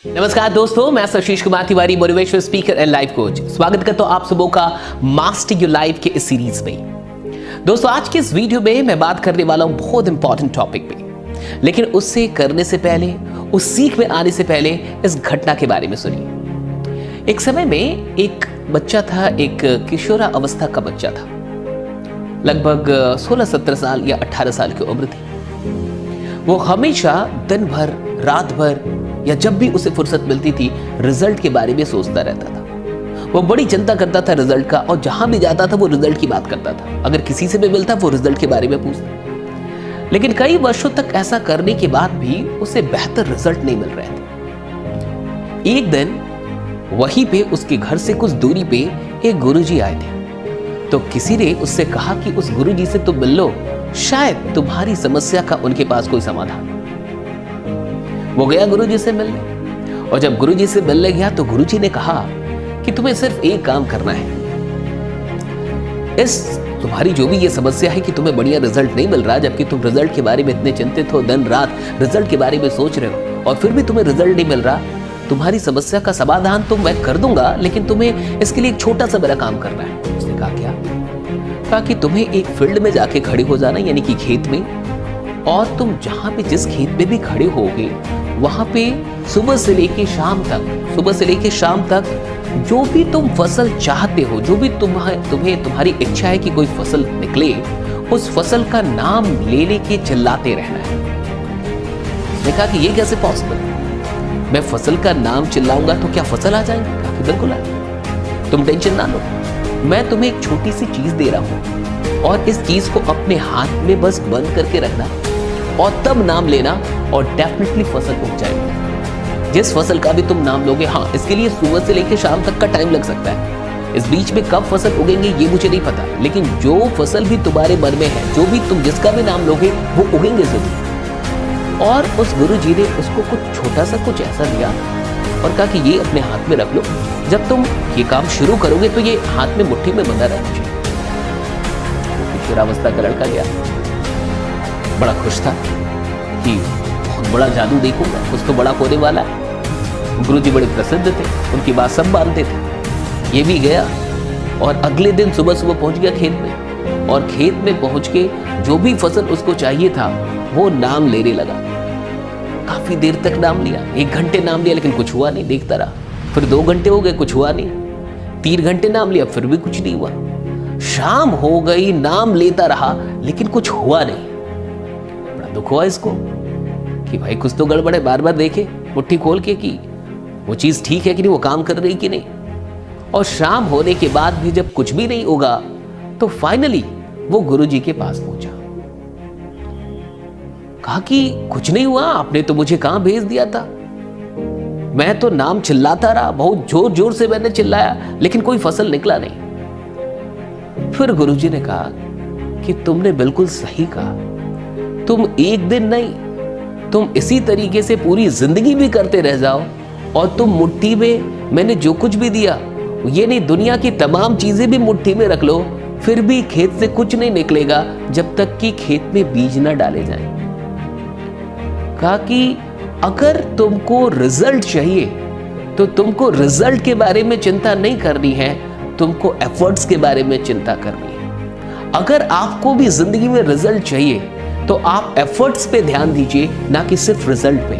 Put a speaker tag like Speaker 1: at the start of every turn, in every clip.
Speaker 1: नमस्कार दोस्तों, मैं Ashish Kumar Tiwari, motivational speaker and life coach. स्वागत करता हूं आप सबों का मास्टर योर लाइफ के इस सीरीज में। दोस्तों, आज के इस वीडियो में मैं बात करने वाला हूं बहुत इंपॉर्टेंट टॉपिक पे, लेकिन उससे करने से पहले, उस सीख में आने से पहले इस घटना के बारे में सुनिए। एक समय में एक बच्चा था, एक किशोरा अवस्था का बच्चा था। लगभग 16-17 साल या 18 साल की उम्र थी। वो हमेशा दिन भर, रात भर या जब भी उसे फुर्सत मिलती थी, रिजल्ट के बारे में सोचता रहता था। वो बड़ी चिंता करता था रिजल्ट का, और जहां भी जाता था वो रिजल्ट की बात करता था। अगर किसी से भी मिलता वो रिजल्ट के बारे में पूछता। लेकिन कई वर्षों तक ऐसा करने के बाद भी उसे बेहतर रिजल्ट नहीं मिल रहे थे। एक दिन वहीं पे उसके घर से कुछ दूरी पे एक गुरुजी आए थे। तो किसी ने उससे कहा कि उस गुरुजी से तुम मिल लो, शायद तुम्हारी समस्या का उनके पास कोई समाधान। वो गया गुरुजी से मिलने, और जब गुरुजी से मिलने गया तो गुरुजी ने कहा कि तुम्हें सिर्फ एक काम करना है। इस तुम्हारी जो भी ये समस्या है कि तुम्हें बढ़िया रिजल्ट नहीं मिल रहा, जबकि तुम रिजल्ट के बारे में इतने चिंतित हो, दिन रात रिजल्ट के बारे में सोच रहे हो, और फिर भी तुम्हें रिजल्ट नहीं मिल रहा। तुम्हारी समस्या का समाधान तो मैं कर दूंगा, लेकिन तुम्हें इसके लिए एक छोटा सा मेरा काम करना है। उसने कहा क्या? कहा कि तुम्हें एक फील्ड में जाके खड़े हो जाना, यानी कि खेत में, और तुम जहां पे जिस खेत में भी खड़े होगे वहां पे सुबह से लेके शाम तक जो भी तुम फसल चाहते हो, जो भी तुम्हारी इच्छा है कि कोई फसल निकले, उस फसल का नाम ले लेके चिल्लाते रहना है। उसने कहा कि ये कैसे पॉसिबल? मैं फसल का नाम चिल्लाऊंगा तो क्या फसल आ जाएंगी? कहा कि बिल्कुल आ। तुम टेंशन ना लो, मैं तुम्हें एक छोटी सी चीज दे रहा हूं, और इस चीज को अपने हाथ में बस बंद करके रखना, और तब नाम लेना, और डेफिनेटली फसल उग जाएगी। जिस फसल का भी तुम नाम लोगे, हाँ, इसके लिए सुबह से लेकर शाम तक का टाइम लग सकता है। इस बीच में कब फसल उगेंगे ये मुझे नहीं पता, लेकिन जो फसल भी तुम्हारे मन में है, जो भी तुम जिसका भी नाम लोगे, वो उगेंगे जरूर। और उस गुरुजी ने उसको कुछ छोटा सा कुछ ऐसा दिया और कहा कि ये अपने हाथ में रख लो, जब तुम ये काम शुरू करोगे तो ये हाथ में मुट्ठी में बंधा रहना चाहिए। किशोरावस्था का लड़का गया, बड़ा खुश था कि बहुत बड़ा जादू देखूंगा, कुछ तो बड़ा होने वाला है। गुरुजी बड़े प्रसिद्ध थे, उनकी बात सब मानते थे। ये भी गया और अगले दिन सुबह सुबह पहुंच गया खेत में, और खेत में पहुंच के जो भी फसल उसको चाहिए था वो नाम लेने लगा। काफी देर तक नाम लिया, 1 घंटे नाम लिया, लेकिन कुछ हुआ नहीं। देखता रहा, फिर 2 घंटे हो गए, कुछ हुआ नहीं। 3 घंटे नाम लिया, फिर भी कुछ नहीं हुआ। शाम हो गई, नाम लेता रहा, लेकिन कुछ हुआ नहीं। दुख हुआ इसको कि भाई कुछ तो गड़बड़ है। बार बार देखे मुट्ठी खोल के कि वो चीज ठीक है कि नहीं, वो काम कर रही कि नहीं। और शाम होने के बाद भी जब कुछ भी नहीं होगा, तो फाइनली वो गुरुजी के पास पहुंचा। कहा कि कुछ नहीं हुआ, आपने तो मुझे कहां भेज दिया था। मैं तो नाम चिल्लाता रहा, बहुत जोर जोर से मैंने चिल्लाया, लेकिन कोई फसल निकला नहीं। फिर गुरुजी ने कहा कि तुमने बिल्कुल सही कहा। तुम एक दिन नहीं, तुम इसी तरीके से पूरी जिंदगी भी करते रह जाओ, और तुम मुट्ठी में मैंने जो कुछ भी दिया, ये नहीं, दुनिया की तमाम चीजें भी मुट्ठी में रख लो, फिर भी खेत से कुछ नहीं निकलेगा जब तक कि खेत में बीज ना डाले जाएं। कहा कि अगर तुमको रिजल्ट चाहिए तो तुमको रिजल्ट के बारे में चिंता नहीं करनी है, तुमको एफर्ट्स के बारे में चिंता करनी है। अगर आपको भी जिंदगी में रिजल्ट चाहिए तो आप एफर्ट्स पे ध्यान दीजिए, ना कि सिर्फ रिजल्ट पे।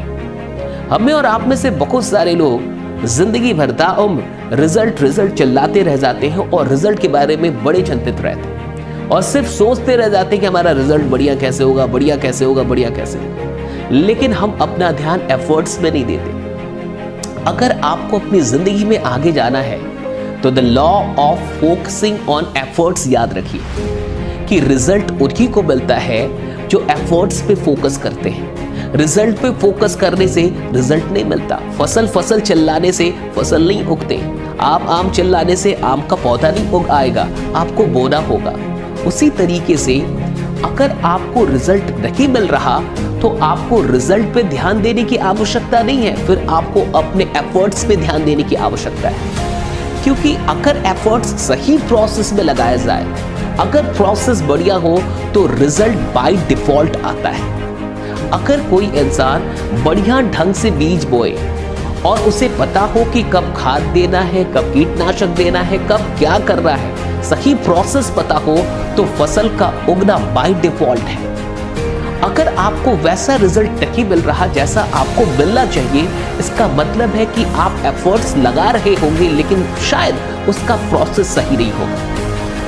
Speaker 1: हमें और आप में से बहुत सारे लोग जिंदगी भर ताउम्र रिजल्ट चिल्लाते रह जाते हैं, और रिजल्ट के बारे में बड़े चिंतित रहते हैं, और सिर्फ सोचते रह जाते हैं कि हमारा रिजल्ट बढ़िया कैसे होगा, बढ़िया कैसे होगा, बढ़िया कैसे होगा। लेकिन हम अपना ध्यान एफर्ट्स में नहीं देते। अगर आपको अपनी जिंदगी में आगे जाना है तो the law of focusing on efforts याद रखिए कि रिजल्ट उन्हीं को मिलता है जो एफर्ट्स पे फोकस करते हैं। रिजल्ट पे फोकस करने से रिजल्ट नहीं मिलता। फसल चिल्लाने से फसल नहीं उगते। आम चिल्लाने से आम का पौधा नहीं उग आएगा, आपको बोना होगा। उसी तरीके से अगर आपको रिजल्ट नहीं मिल रहा तो आपको रिजल्ट पे ध्यान देने की आवश्यकता नहीं है, फिर आपको अपने एफर्ट्स पे ध्यान देने की आवश्यकता है। क्योंकि अगर एफर्ट्स सही प्रोसेस में लगाया जाए, अगर प्रोसेस बढ़िया हो तो रिजल्ट बाय डिफॉल्ट आता है। अगर कोई इंसान बढ़िया ढंग से बीज बोए और उसे पता हो कि कब खाद देना है, कब कीटनाशक देना है, कब क्या कर रहा है, सही प्रोसेस पता हो, तो फसल का उगना बाय डिफॉल्ट है। अगर आपको वैसा रिजल्ट नहीं मिल रहा जैसा आपको मिलना चाहिए, इसका मतलब है कि आप एफर्ट्स लगा रहे होंगे लेकिन शायद उसका प्रोसेस सही नहीं होगा।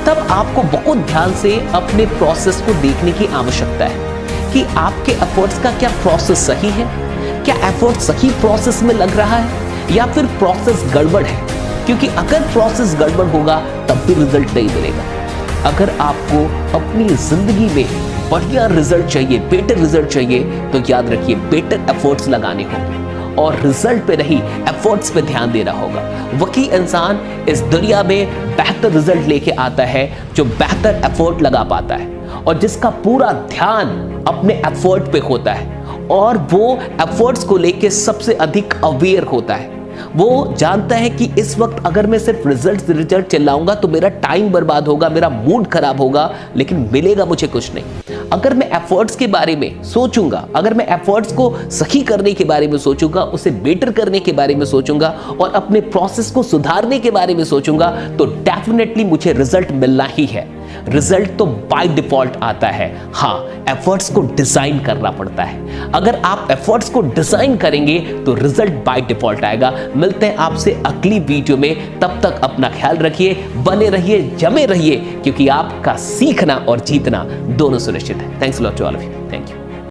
Speaker 1: तब आपको बहुत ध्यान से अपने प्रोसेस को देखने की आवश्यकता है कि आपके एफर्ट्स का क्या प्रोसेस सही है, क्या एफर्ट सही प्रोसेस में लग रहा है या फिर प्रोसेस गड़बड़ है। क्योंकि अगर प्रोसेस गड़बड़ होगा तब भी रिजल्ट नहीं मिलेगा। अगर आपको अपनी जिंदगी में बढ़िया रिजल्ट चाहिए, बेटर रिजल्ट चाहिए, तो याद रखिए बेटर एफर्ट्स लगाने होंगे और रिजल्ट पे नहीं एफर्ट्स पे ध्यान देना होगा। वही इंसान इस दुनिया में बेहतर रिजल्ट लेके आता है जो बेहतर एफर्ट लगा पाता है और जिसका पूरा ध्यान अपने एफर्ट पे होता है और वो एफर्ट्स को लेके सबसे अधिक अवेयर होता है। वो जानता है कि इस वक्त अगर मैं सिर्फ रिजल्ट चिल्लाऊंगा तो मेरा टाइम बर्बाद होगा, मेरा मूड खराब होगा, लेकिन मिलेगा मुझे कुछ नहीं। अगर मैं एफर्ट्स के बारे में सोचूंगा, अगर मैं एफर्ट्स को सही करने के बारे में सोचूंगा, उसे बेटर करने के बारे में सोचूंगा और अपने प्रोसेस को सुधारने के बारे में सोचूंगा, तो डेफिनेटली मुझे रिजल्ट मिलना ही है। रिजल्ट तो बाय डिफॉल्ट आता है, हाँ एफर्ट्स को डिजाइन करना पड़ता है। अगर आप एफर्ट्स को डिजाइन करेंगे तो रिजल्ट बाय डिफॉल्ट आएगा। मिलते हैं आपसे अगली वीडियो में, तब तक अपना ख्याल रखिए, बने रहिए, जमे रहिए, क्योंकि आपका सीखना और जीतना दोनों सुनिश्चित है। Thanks a lot to all of you. Thank you.